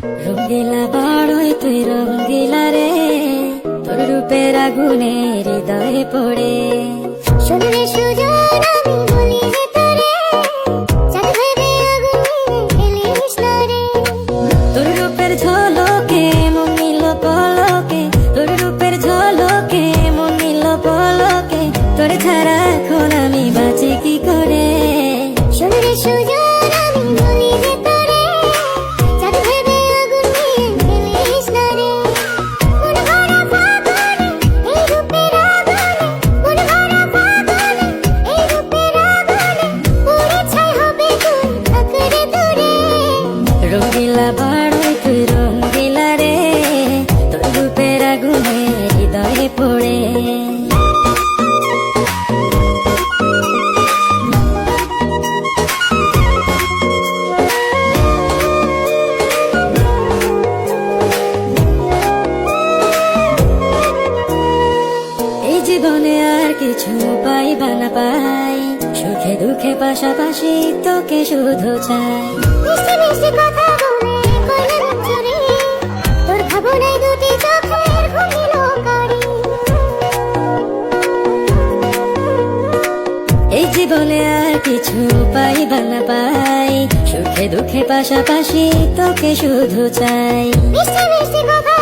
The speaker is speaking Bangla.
রঙ্গিলা বড়ই তুই রঙ্গিলা রে, তোর রূপের আগুনে হৃদয়ে পড়ে। শুনলে সুজন আমি বলি যে তোরে, চাঁদ ভেবে আগুন নিয়ে খেলিস না রে। তোর রূপের ঝলকে মন নিল পলকে, তোর রূপের ঝলকে মন নিল পলকে, তোর ছাড়া এখন আমি বাঁচি কি করে। শুনলে সুজন আমি বলি যে তোরে, চাঁদ ভেবে আগুন নিয়ে খেলিস না রে। মন ভরা ফাগুনে এই রূপের আগুনে, মন ভরা ফাগুনে এই রূপের আগুনে, পুড়ে ছাই হবে তুই থাক রে দূরে। রঙ্গিলা বড়ই তুই রঙ্গিলা রে, তোর রূপের আগুনে হৃদয়ে পড়ে। এই জীবনে আর কিছু পাইবা না পাই, সুখে দুঃখে পাশাপাশি তোকে শুধু চাই। মিষ্টি মিষ্টি কথা বলে কইলে মন চুরি, তোর ভাবনায় দুটি চোখের ঘুমিল কারি। এই জীবনে আর কিছু পাইবা না পাই, সুখে দুঃখে পাশাপাশি তোকে শুধু চাই। মিষ্টি মিষ্টি কথা